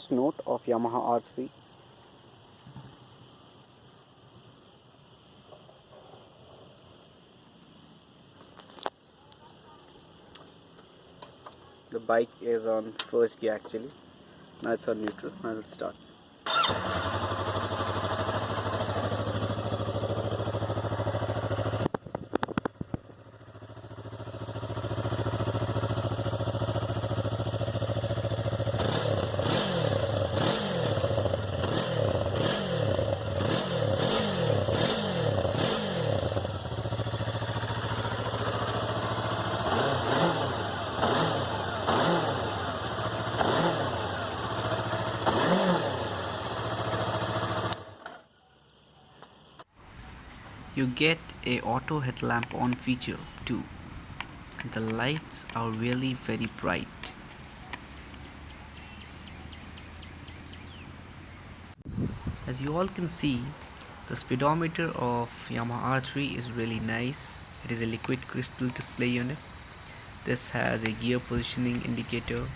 first note of Yamaha R3. The bike is on first gear actually. Now it's on neutral. Now let's start. You get a auto headlamp on feature too. The lights are really very bright. As you all can see, the speedometer of Yamaha R3 is really nice. It is a liquid crystal display unit. This has a gear positioning indicator,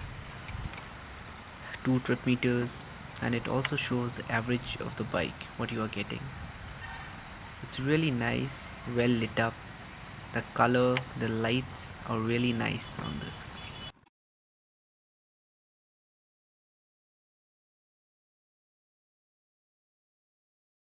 2 trip meters, and it also shows the average of the bike, what you are getting. It's really nice, well lit up. The color, the lights are really nice on this.